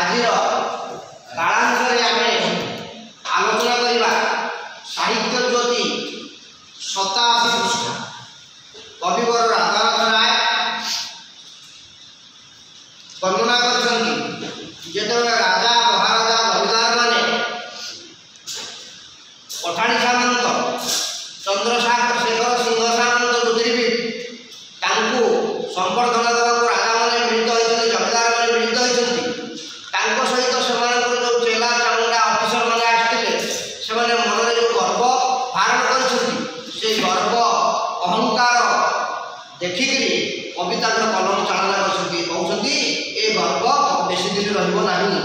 ଆଜିର କାଳାଂଶରେ ଆମେ ଆଲୋଚନା କରିବା ସାହିତ୍ୟ ଜ୍ୟୋତି 87 ପୃଷ୍ଠା। କବିବର ରାଧାନାଥ ରାୟ ବର୍ଣ୍ଣନା କରିଛନ୍ତି ଯେତେବେଳେ ରାଜା ମହାରାଜା ଜମିଦାର ମାନେ ପଠାଣି ସାମନ୍ତ ଚନ୍ଦ୍ରଶେଖର ସିଂହ ସାମନ୍ତ ରୁଦ୍ରବୀର ତାଙ୍କୁ ସମ୍ବର୍ଦ୍ଧନା ଦେବାକୁ ରାଜା ମାନେ ମିଳିତ ହୋଇଛନ୍ତି, ଜମିଦାର ମାନେ ମିଳିତ ହୋଇଛନ୍ତି। ତାଙ୍କ ସହିତ ସେମାନଙ୍କର ଯେଉଁ ଚେଲା ଚାମୁଣ୍ଡା ଅଫିସର ମାନେ ଆସିଥିଲେ ସେମାନେ ମନରେ ଯେଉଁ ଗର୍ବ ଧାରଣ କରିଛନ୍ତି ସେଇ ଗର୍ବ ଅହଙ୍କାର ଦେଖିକିରି କବି ତାଙ୍କର କଲମ ଚାଳନା କରିଛନ୍ତି। କହୁଛନ୍ତି ଏ ଗର୍ବ ବେଶୀ ଦିନ ରହିବ ନାହିଁ।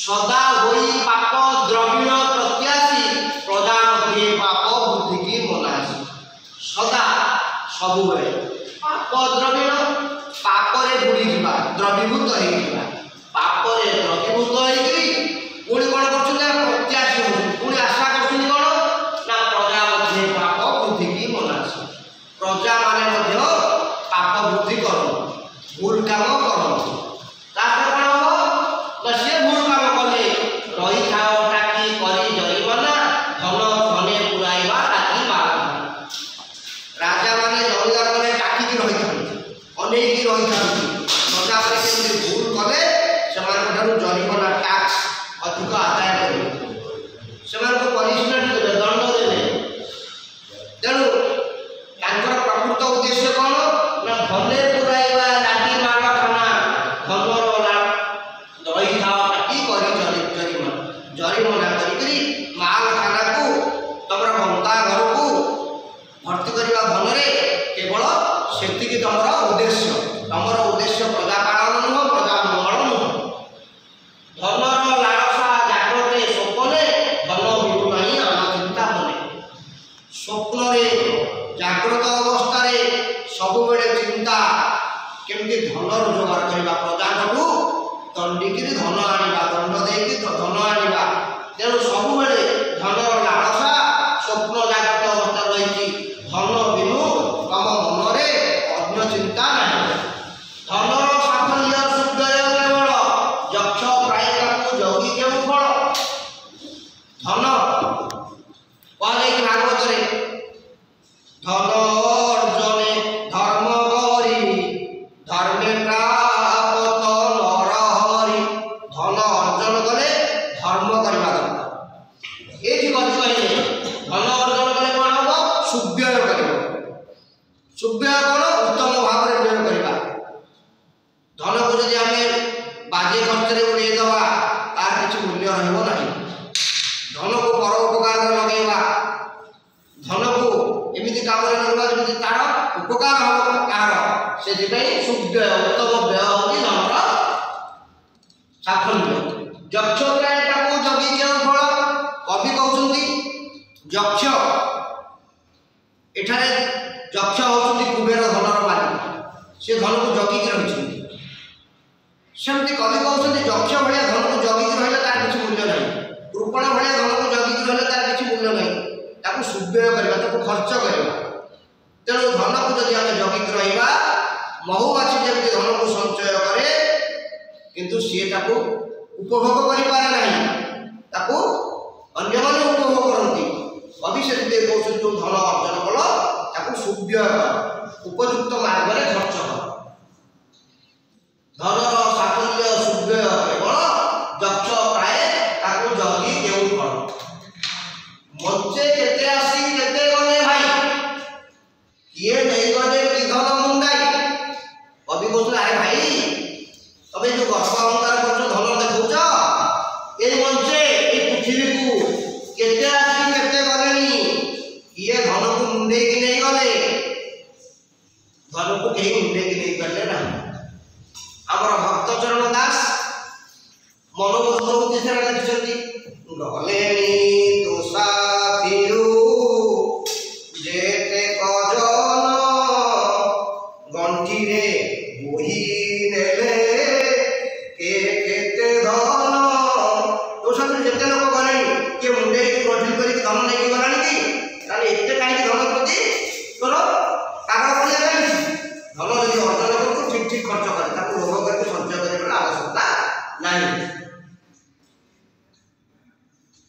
ସଦା ହୋଇ ପାପ ଦ୍ରବିଣ ପ୍ରତ୍ୟାଶୀ ପ୍ରଜା ମଧ୍ୟ ପାପ ବୁଦ୍ଧିକି ମନାସି। ସଦା ସବୁବେଳେ ପାପ ଦ୍ରବିଣ ପାପରେ ବୁଡ଼ିଯିବା, ଦ୍ରବୀଭୂତ ହେଇଯିବା, ପାପରେ ଦ୍ରବୀଭୂତ ହେଇକିରି ପୁଣି କ'ଣ କରୁଛନ୍ତି ନା ପ୍ରତ୍ୟାଶୀ ହେଉଛନ୍ତି, ପୁଣି ଆଶା କରୁଛନ୍ତି କ'ଣ ନା ପ୍ରଜା ମଧ୍ୟ ପାପ ବୁଦ୍ଧିକି ମନାସି। ପ୍ରଜାମାନେ ମଧ୍ୟ ପାପ ବୃଦ୍ଧି କରନ୍ତି, ଭୁଲ କାମ କରନ୍ତି। ତାପରେ କ'ଣ ହବ ନା ସିଏ ଭୁଲ କାମ କଲେ ରହିଥାଅ ଟାକି କରି ଜରିମାନା ଧନ ଧନେ ପୁରାଇବା ଟାକି ମାରଣା। ରାଜା ମାନେ ଜମିଦାର ମାନେ ଟାକିକି ରହିଥାନ୍ତି, ଅନେଇକି ରହିଥାନ୍ତି। ପ୍ରଜାମାନେ କେମିତି ଭୁଲ କଲେ ସେମାନଙ୍କ ଠାରୁ ଜରିମାନା ଟ୍ୟାକ୍ସ ଅଧିକ ଆଦାୟ କରିବେ, ସେମାନଙ୍କୁ ପନିଶମେଣ୍ଟ ଦେବେ, ଦଣ୍ଡ ଦେବେ। ତେଣୁ ତାଙ୍କର ପ୍ରକୃତ ଉଦ୍ଦେଶ୍ୟ କ'ଣ ନା ଧନେ ପୁରାଇବା ଲାଠି ମାଡ଼ ଖାନା, ଧନର ରହିଥାଅ ଟାକି କରି ଜରିମାନା କରିକିରି ମାଲ ଖାନାକୁ ତମର ବନ୍ତା ଘରକୁ ଭର୍ତ୍ତି କରିବା ଧନରେ କେବଳ ସେତିକି ତମର ଉଦ୍ଦେଶ୍ୟ। ତମର ଉଦ୍ଦେଶ୍ୟ ପ୍ରଜା ପାଳନ ନୁହଁ, ପ୍ରଜା ମଙ୍ଗଳ ନୁହଁ। ଧନର ଲାଳସା ଜାଗ୍ରତେ ସ୍ୱପ୍ନେ ଧନ ମିଳୁ ନାହିଁ ଆମ ଚିନ୍ତା ମନେ। ସ୍ୱପ୍ନରେ ଜାଗ୍ରତ ଅବସ୍ଥାରେ ସବୁବେଳେ ଚିନ୍ତା କେମିତି ଧନ ରୋଜଗାର କରିବା, ପ୍ରଜାଙ୍କଠୁ ଦଣ୍ଡିକିରି ଧନ ଆଣିବା, ଦଣ୍ଡ ଦେଇକି ଧନ ଆଣିବା। ତେଣୁ ସବୁବେଳେ ଧନର ଲାଳସା ସ୍ୱପ୍ନ ଜାଗ୍ରତ ଅବସ୍ଥା ରହିଛି। ଧନ ବିନୁ ତମ ମନରେ ଅନ୍ୟ ଚିନ୍ତା ନାହିଁ। ଧନର ସାଫଲ୍ୟ ସୁଦୟ କେବଳ ଯକ୍ଷ ପ୍ରାୟ ତାକୁ ଯୋଗୀ କେଉଁ ଫଳ। ଧନ କୁହାଯାଇଛି ଭାଗବତରେ ଧନ ଅର୍ଜନେ ଧର୍ମ କରି ଧର୍ମେ ପ୍ରାପତ ନର ହରି। ଧନ ଅର୍ଜନ କଲେ ଧର୍ମ କରିବା ଦରକାର। ଏଇଠି କବି କହିଲେ ଧନ ଅର୍ଜନ କଲେ କ'ଣ ହବ? ସୁବ୍ୟୟ କରିବ। ସୁବ୍ୟୟ କ'ଣ? ଉତ୍ତମ ଭାବରେ ବ୍ୟୟ କରିବା। ଧନକୁ ଯଦି ଆମେ ବାଜେ ଖର୍ଚ୍ଚରେ ଉଡ଼େଇ ଦେବା ତାର କିଛି ମୂଲ୍ୟ ରହିବ ନାହିଁ। ଧନକୁ ପର ଉପକାରରେ ଲଗେଇବା, ଧନକୁ ଏମିତି କାମରେ ଲଗେଇବା ଯେମିତି ତାର ଉପକାର ହେବ କାହାର। ସେଥିପାଇଁ ସୁବ୍ୟୟ ଉତ୍ତମ ବ୍ୟୟ ହେଉଛି ଧନର ସାଫଲ୍ୟ। ଯକ୍ଷ ପ୍ରାୟ ତାକୁ ଜଗି କେଉଁ ଫଳ। କବି କହୁଛନ୍ତି ଯକ୍ଷ, ଏଠାରେ ଯକ୍ଷ ହେଉଛନ୍ତି କୁବେର ଧନର ମାଲିକ, ସେ ଧନକୁ ଜଗିକି ରହିଛନ୍ତି। ସେମିତି କବି କହୁଛନ୍ତି ଯକ୍ଷ ଭଳିଆ ଧନକୁ ଜଗିକି ରହିଲେ ତାର କିଛି ମୂଲ୍ୟ ନାହିଁ। କୃପଣ ଭଳିଆ ଧନକୁ ଜଗିକି ରହିଲେ ତାର କିଛି ମୂଲ୍ୟ ନାହିଁ। ତାକୁ ସୁବ୍ୟୟ କରିବା, ତାକୁ ଖର୍ଚ୍ଚ କରିବା। ତେଣୁ ଧନକୁ ଯଦି ଆମେ ଜଗିକି ରହିବା, ମହୁମାଛି ଯେମିତି ଧନକୁ ସଞ୍ଚୟ କରେ କିନ୍ତୁ ସିଏ ତାକୁ ଉପଭୋଗ କରିପାରେ ନାହିଁ, ତାକୁ ଅନ୍ୟମାନେ ଉପଭୋଗ କରନ୍ତି। କବି ସେଥିପାଇଁ କହୁଛନ୍ତି ଯେଉଁ ଧନ ଅର୍ଜନ କଲ ତାକୁ ସୁବ୍ୟୟ କର, ଉପଯୁକ୍ତ ମାର୍ଗରେ ଖର୍ଚ୍ଚ କର। ଧନର ସାଫଲ୍ୟ ସୁବ୍ୟୟ କେବଳ ଯକ୍ଷ ପ୍ରାୟ ତାକୁ ଜଗି କେଉଁ ଫଳ। ମଞ୍ଚେ କେତେ ଆସି କେତେ ଗଲେ ଭାଇ, କିଏ ନେଇଗଲେ କି ଧନ ମୁଣ୍ଡାଇ। କବି କହୁଥିଲେ ଆରେ ଭାଇ ତମେ ଯୋଉ ଗର୍ବ ଅହଙ୍କାର କରୁଛ, ଧନ ଦେଖାଉଛ, ଏଇ ମଞ୍ଚେ ଏଇ ପୃଥିବୀକୁ କେତେ ଆସି କେତେ ଗଲେଣି, କିଏ ଧନକୁ ମୁଣ୍ଡେଇକି ନେଇଗଲେ। ଧନକୁ କେହି ମୁଣ୍ଡେଇକି ନେଇପାରିଲେ ନାହିଁ। ଆମର नहीं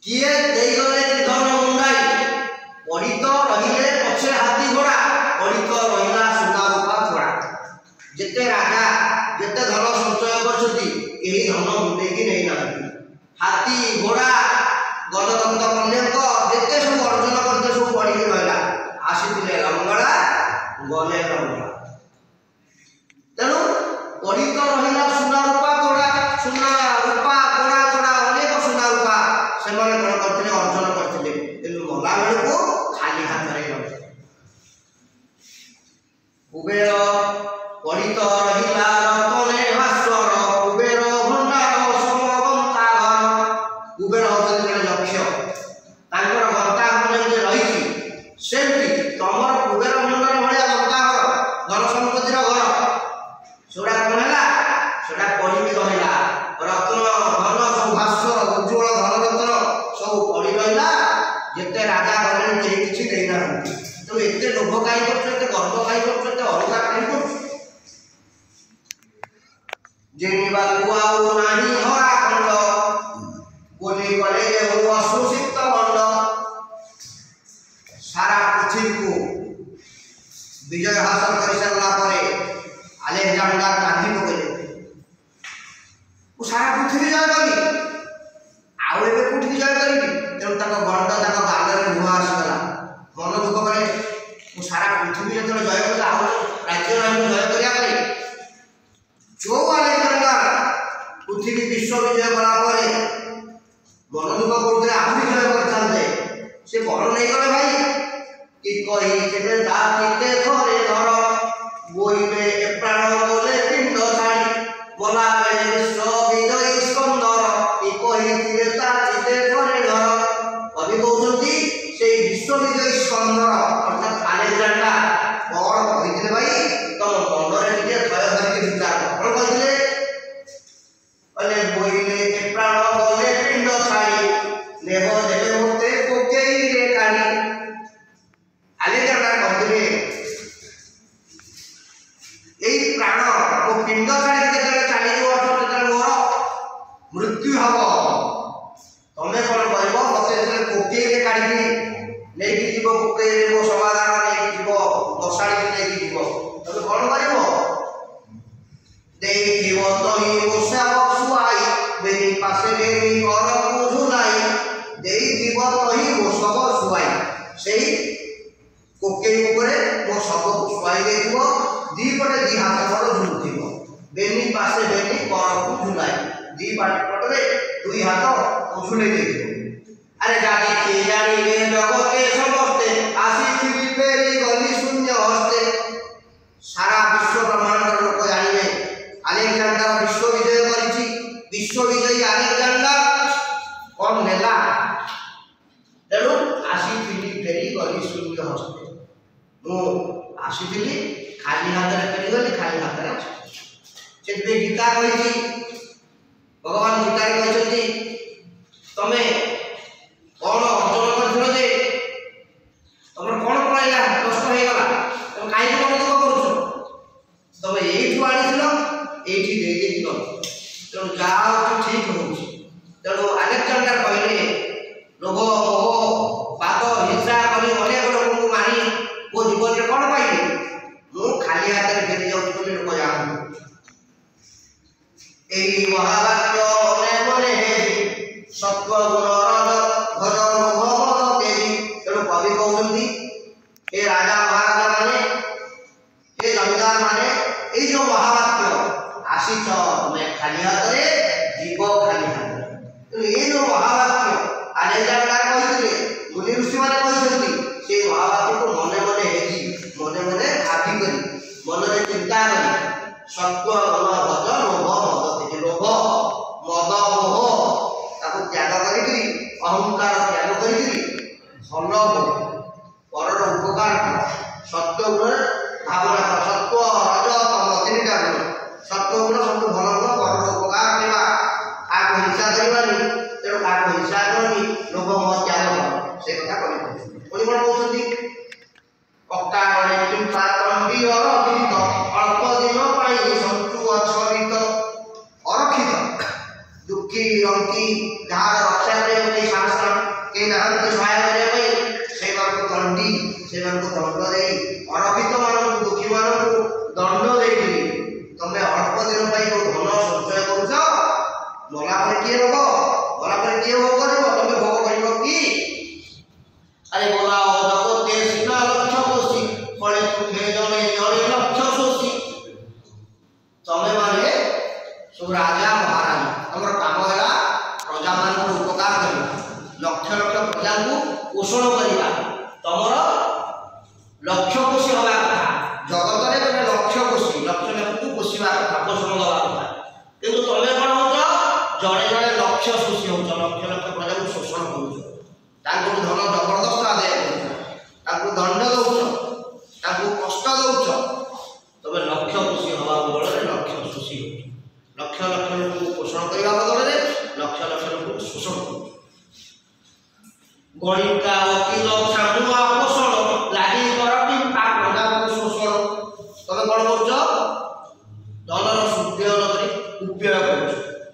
किए देगले धन मुंडाई पड़ी तो रहिले पछे हाथी घोड़ा पड़ी तो रहिला सुना रूपा घोड़ा जेते राजा जेते धन संचय करछथि एही धन मुंडे की नहीं ना हाथी घोड़ा गजदत्त कन्याक जेते सब अर्जन करते सब पड़ी की रहला आसीथिले लंगड़ा गले लंगड़ा तेणु पड़ी तो रहिला सुना रूपा घोड़ा अनेक सुना रूपा से अर्जन करते गला बेलू खाली हाथ में कुबेर पड़ी तो रहिला रतने भास्वर कुबेर भंडार समगंता घर कुबेर होते जड़े लक्ष्य तांकर गंता घर रही सेमती तमर कुबेर भंडार भाया गंता घर घर संपत्तिर घर सेटा कौन है सेटा पड़ी रहा रत्न धन सब भास्वर उज्ज्वल धन रत्न सब पड़ी रहा जिते राजा गले कहीं किसी देना तो एत लोभ कहीं करते गर्व कहीं करते अलगा कहीं कर हरा खंड बोली गले अशोषित खंड सारा पृथ्वी को विजय हासिल कर सारा अलेक्जेंडर गांधी पकड़े सारा पृथ्वी जय करी आउ ए कोठी जय करी तेणु गंड गालरे लुह आसगला मन दुख कले सारा पृथ्वी जो जय कला आउ राज्य जय करा जो अलेक्जेंडर पृथ्वी विश्व विजय कलापर मन दुख करते आहरी जय करते से कौन नहीं गले भाई कि कही जाते घरे घर बोईबे ए प्राण बोले पिंड छाड़ी बोला बेले विश्व विजयी स्कंदर कि कही जाते घरे घर कवि कहते से विश्व विजयी स्कंदर अर्थात अलेक्जेंडर कौन कही भाई तुम मनरे टे थय धरिक विचार कौन कही बोईले ए प्राण बोले पिंड छाड़ी नेह देवे मते कोकेई रे काढ़ी अलेक्जेंडर कहते यही प्राण वो पिंड छाड़ी चली मोर मृत्यु हम तुम्हें कौन कह मत कोकेई काढ़ी नहीं जीव कोकेई मो समाधान नहीं जीव मशाणी नहीं जीव तुम कौन कर तही मशा शुआई बेनी पासे बेनी घर को झुलाई देव तही मो सब शुआई से कोकेई मो सब शुआई देव दीपटे दी हाथ बड़ झुलुथिबो बेनी पासे बेनी कर को झुलाई दी पटे दुई हाथ झुले देथिबो अरे जानी के जानी रे जगते समस्ते आसी फिरी फेरी गली शून्य हस्ते सारा विश्व ब्रह्मांड लोक जानिबे अलेक्जेंडर विश्व विजय करिछि विश्व विजयी अलेक्जेंडर कौन नेला तेणु आसी फिरी फेरी गली शून्य हस्ते मु आसी खाली हाथ में फेरीगली खाली हाथ में से गीता कही भगवान गीता कहते तुम्हें कौन अर्जन कर तुम कौन पड़ा नष्ट हो गला तुम कहीं मन दुख कर तुम यू आनी तेणु जहाँ ठीक हो तेणु अलेक्जेंडर कहले लोभ मोह पाद हिंसा कर अनेक लोक को मारी मो जीवन में कौन पाइले मु खाली हाथ में फेरी जाऊँ लोक जानू यही महावाक्य मने मने हे सत्व गुण भज लोभ मद तेजी तेणु कवि कहते हे राजा महाराजा माने हे जमीदार माने ये जो महावाक्य आसीच तुम्हें खाली हाथ में जीव खाली हाथ में ये जो महावाक्य अलेक्जेंडर कहते मुनि ऋषि मैंने कहते से महावाक्य को मने मने हेजी मने मने भाभी करी मन चिंता करी सत्व गुण भज लोभ मद तेजी लोभ मद मोह त्याग करी दुखी रंकी गार रक्षा करने शास्त्र के नाम के सहाय करने से को दंडी से को दंड दे अरहित मान दुखी मान दंड दे तुम अल्प दिन धन संचय कर मला किए रोग मला किए भोग कर तुम भोग कर कि अरे बोला जगते सीना लक्ष्य कोशी फले तुमे जने जने लक्ष्य शोषी तमे माने सब राजा महाराजा हमर काम है प्रजा मान उपकार कर लक्ष लक्ष प्रजा को पोषण करवा तमर लक्ष्य कोशी हवा कथा जगत रे तमे लक्ष्य कोशी लक्ष लक्ष को पोषिबा कथा पोषण दवा कथा किंतु तमे कोन हो जड़े जड़े लक्ष्य शोषी हो लक्ष लक्ष प्रजा को शोषण करूछ ताको धन जबरदस्त आदाय करूछ ताको दंड दउछ ताको कष्ट दउछ तबे लक्ष्य कोशी हवा बदल लक्ष्य शोषी हो लक्ष लक्ष लोक को पोषण करबा बदल लक्ष लक्ष लोक को शोषण करूछ गणिका वकील छामुआ पोषण लागि करती पाप प्रजा को शोषण तबे कोन करूछ धनर सुद्योन करी उपयोग करूछ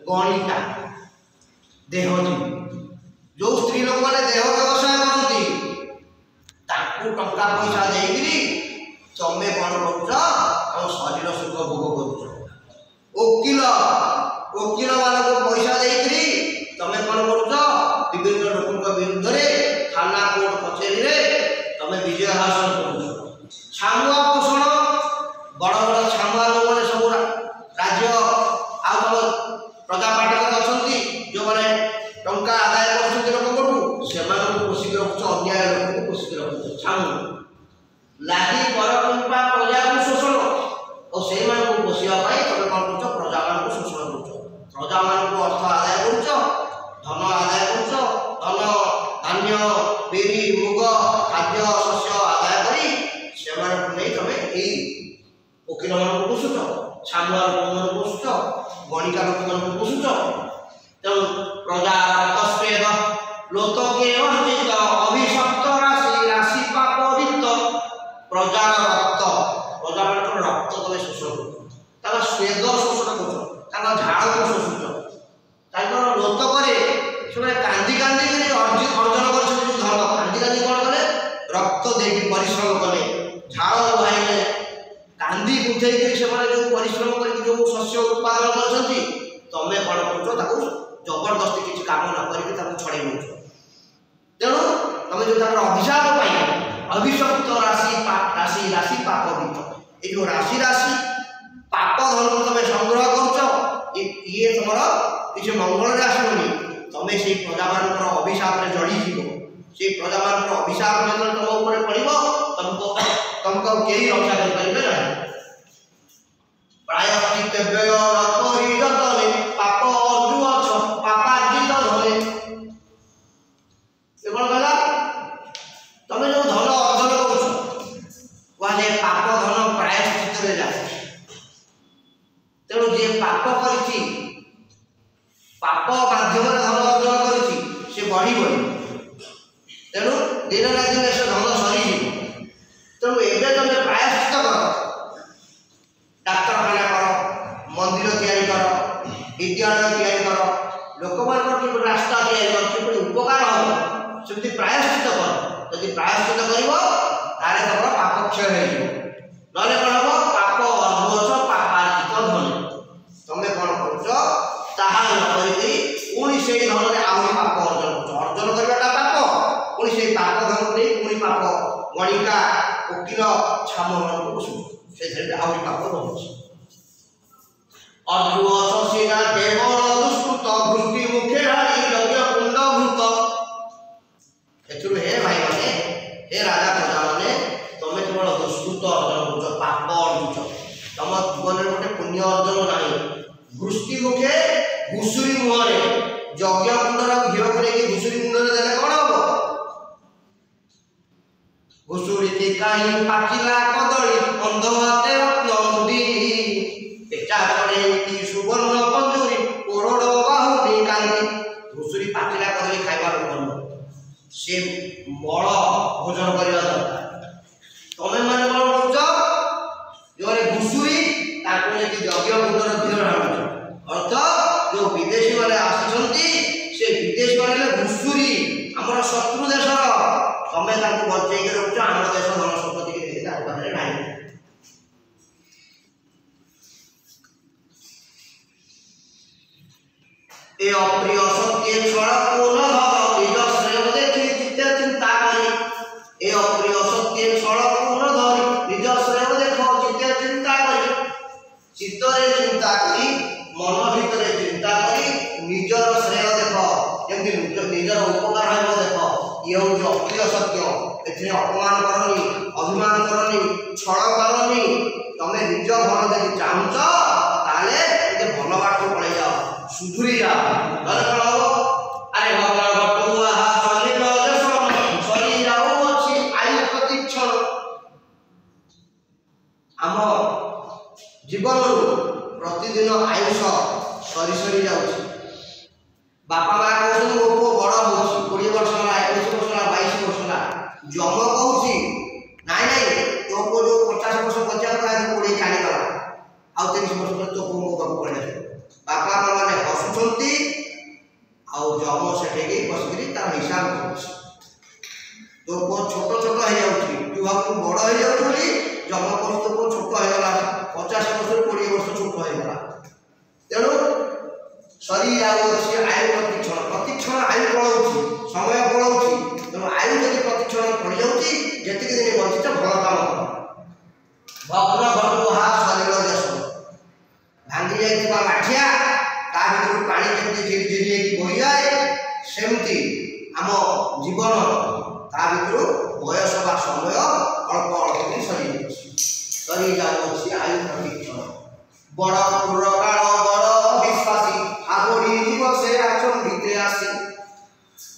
गणिका देहजी जो स्त्री लोक माने देह व्यवसाय करती ताकू टंका पैसा देइगिरी तमे कोन करूछ हम शरीर सुख भोग करूछ वकील वकील वाला को पैसा देइगिरी तमे कोन करूछ विभिन्न लोकक विरुद्ध रे थाना कोर्ट कचेरी रे तमे विजय हासिल करूछ छामुआ पोषण बड़ बड़ छामुआ लोक माने सब राज्य आ प्रजा पाटक अछंती जो माने टंका आदाय करछथि लोककटू सेमानकु पोषित रखुछ अन्याय लोककु पोषित रखुछ छामु लागि परकुंपा प्रजा को शोषण और सेमानकु पोषिबा पई तबे कोन करूछ प्रजा मानकु शोषण करूछ प्रजा मानकु अर्थ आदाय करूछ धन आदाय करूछ धन धान्य बेरी मुग खाद्य शस्य आदाय करी सेमानकु नै तबे एई वकील मानकु पोषुछ छामुआ मानकु पोषुछ गणिका लोक मानकु पोषुछ तेणु प्रजा रक्तस्वेद लोतके अर्जित अभिशप्त राशि राशि पाप वित्त प्रजा रक्त प्रजा मानकर रक्त तबे शोषण करूछ ताका स्वेद शोषण करूछ ताका झाड़ को शोषुछ ताका लोतकरे से कांदी कांदी के अर्जन करछथि धर्म कांदी कांदी कोन कले रक्त देकी परिश्रम कले झाड़ बहाइले कांदी उठै के से माने जो परिश्रम करके जो शस्य उत्पादन करछथि तमे कोन करूछ ताको जबरदस्ती किसी काम न करके छड़े नौ तेणु तुम जो अभिशाप पाई अभिशप्त राशि राशि राशि पाप वित्त ये जो राशि राशि पाप धन को तुम संग्रह कर ये तुम किसी मंगल आसनी तुम से प्रजा मान अभिशाप जड़ी जीव से प्रजा मान अभिशाप जो तुम ऊपर पड़ो तुमको तुमको कई रक्षा करेंगे ना प्राय पाप पापार्जित धने से कौन कहला तुम जो धन अर्जन कर पाप धन प्रायश्चित रे जाए तेणु जे पाप करी पाप माध्यम धन अर्जन करी से बढ़ी तेणु दिन ना दिन से धन सरी तेणु एवं तुम प्रायश्चित कर डाक्तरखाना कर मंदिर तैयारी कर विद्यालय तैयारी कर लोक मान रास्ता तैयारी उपकार हम सेमती प्रायश्चित कर यदि प्रायश्चित कर तुम पाप क्षय हो ना कौन हम पाप अर्जुच पापार्जित धन तुम कौन कर पुणी से धन आहरी पाप अर्जन करवाटा पाप पुणी से पाप धन नहीं पुणी पाप गणिका वकील छाम मान से आहरी पाप रोचे अर्जुन सीना केवल दुष्कृत वृत्ति मुखे हारी यज्ञ कुंड भूत एथुर हे भाई माने हे राजा प्रजा माने तमे केवल दुष्कृत अर्जन करूछ पाप अर्जुच तम जीवन रे गोटे पुण्य अर्जन नाही वृष्टि मुखे घुसुरी मुहरे यज्ञ कुंडर घिओ करे कि घुसुरी कुंडर देले कोन हो घुसुरी के काई पाकिला कदली अंध हाते रत्न मुदी पेचा पड़े कि सुवर्ण पंजुरी कोरड़ बाहुनी कांदी घुसुरी पाकिला कदली खाइबार मन से मल भोजन करबा दरकार तमे माने कोन करूछ जोरे घुसुरी ताको कि यज्ञ कुंडर घिओ राणुछ अर्थ जो विदेशी मैंने आसुंच से विदेशी मैंने घुषुरी आम शत्रु देशर तमें बचेक रखुच आम देश धन संपत्ति के पाखे ना ए अप्रिय सत्य छड़ को न धर निज श्रेय देखी चित्ते चिंता करी ए अप्रिय सत्य छड़ को न धर निज श्रेय देख चित्ते चिंता करी चित्तरे चिंता करी मन भितर चिंता करी निजर श्रेय देख जमी निजर उपकार हो देख ये हूँ अप्रिय सत्य एथे अपमान करनी अभिमान करनी छड़ करनी तमें निज भल देखी चाहूच ताले भल बाट पड़े जाओ सुधुरी जाओ नले कौन हम अरे भगवान भटुआ शरीर अच्छी आयु प्रतिक्षण आम जीवन प्रतिदिन आयुष सरी सरी जाऊँ बापा माँ कहते मो पु बड़ हो 20 वर्ष है 21 वर्ष है 22 वर्ष है जम कहूँ नाई नाई तो पु जो 50 वर्ष बचा 20 चालीगला आउ 30 वर्ष पर तो पु मो पाक पड़े बापा माँ मैंने हसुंच जम से बसिक तार हिसाब कर तो पु छोट छोट हो जाऊँ तू भाव बड़ हो जाऊँ जम कर तो पु छोट होगा 50 वर्ष 20 वर्ष छोट होगा तेणु शरीर जाऊँगी आयु प्रतिक्षण आयु पलाऊँ समय पलाऊँ तेणु आयु जब प्रतिक्षण पड़ जाऊँगी जी दिन बंचित भल काम भग्न घटुहा शरीर देश भांगी जाइए माठिया ता भर पानी जमी झिरी झिरी बही जाए सेमती आम जीवन ता भर बयस बा समय अल्प अल्प सरी जाऊँगी आयु प्रतिक्षण बड़ क्रूर काल बड़ विश्वासी हाबड़ी जीव से आचंबित आसी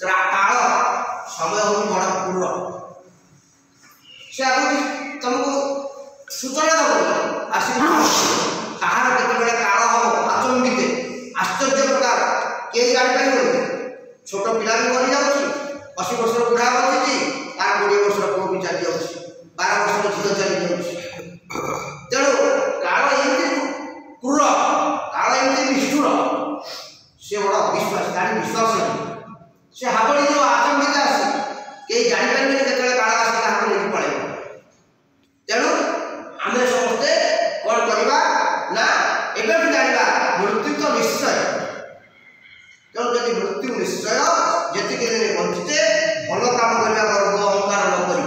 काल समय हूँ बड़ क्रूर से आगे तुमको सूचना दब आस कहार केत काल हम आचंबित आश्चर्य प्रकार कई जापर छोट पिला भी मरी जा 80 वर्ष बुढ़ा बची तार 20 वर्ष पुओ भी चली जा 12 वर्ष झील चली जा तेणु काल एमती क्रूर काल एमती निष्ठुर से बड़ा विश्वास गाड़ी विश्वास से हाबड़ी जो आचंबित आसी कई जापर के काल आस हाथ लेकिन पड़े तेणु आम समस्ते कौन करवा ना एवं जाना मृत्यु तो निश्चय तेणु जब मृत्यु निश्चय जी दिन बंचिते भल काम करवा गर्व अहंकार न कर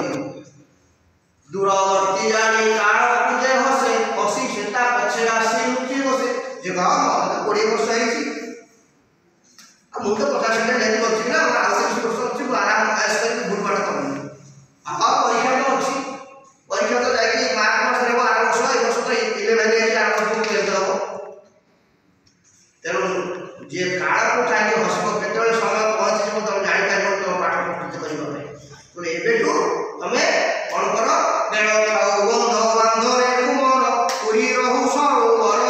दूरवर्ती जानी काल पूजे हसे हसी से पछे आसी लुचि बसे जे मत 20 वर्ष मुझे 50 लेकिन बच्ची ना 80 वर्ष अच्छी आराम आयस कर भूल बात कमी हाँ परीक्षा तो अच्छी परीक्षा तो जाकि मार्च मास रे 8 वर्ष 1 वर्ष तो 11 8 वर्ष केन्द्र हम तेणु जे काल को चाहिए हसब केतवे समय पहुँची तुम जापर तुम पाठ प्रस्तुत करने एवं तुम्हें कौन कर बेल खाओ बंध बांधरे कुमर पुरी रहू सरोवर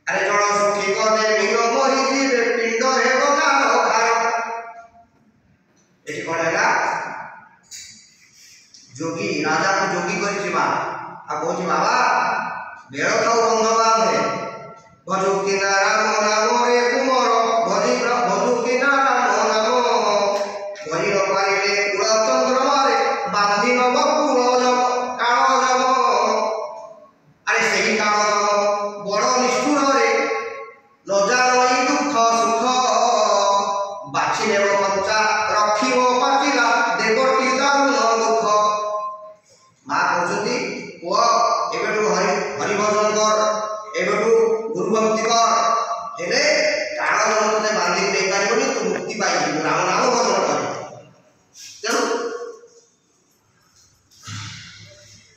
अरे जल सुखी कदे मीर मरी जीवे पिंड हे गंगा खार ये कौन है जोगी राजा को जोगी कर बाबा बेल खाओ बंध बांधे भजु किनारा नाम रे कुमर भजु किनारा नाम भरी न पारे कुड़ा चंद्रमा रे बांधी नब कुल काल जम अरे से काल जम बड़ निष्ठुर रे लजा नई दुख सुख बाछी नेब कंचा रखिब पाचिला देवटी दारुण दुख माँ कहते पुआ एवं हरिभजन कर एवं गुरुभक्ति कर हेले काल जन ते बांधी दे पारिबनी तू मुक्ति पाई राम नाम भजन कर तेणु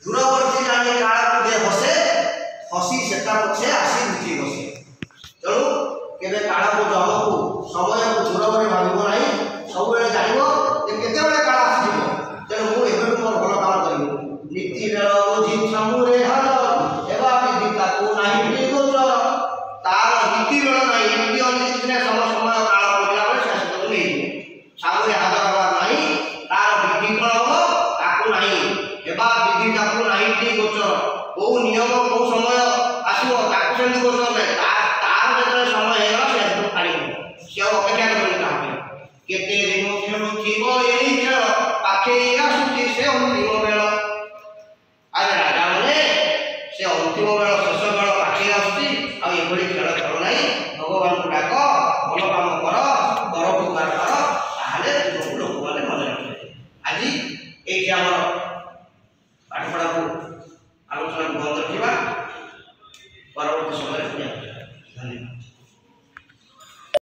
दूरवर्ती जानी काल पूजे हसे हसी सेटा पछे आसी लुचि बसे तेणु केबे काल को जम को समय को दूर करे भाबिबो नाही सब बेले जानिबो जे केते बेले काल आसी तेणु मु एबे मोर भल काम करिबो नीति बेल बुझी छमुरे हल एबा विदिता को नाही गोचर तार नीति बेल नहीं नीति अनिति ने समय काल पड़ला बेले शेष तो नहीं सामने हाथ रखा नहीं तार विधि कौन हम ताकू नहीं एबा विधि ताकू नहीं गोचर को नियम को समय आसो ताकू सेमती गोचर नहीं तार जतरे ସେ ଅନ୍ତିମ ବେଳ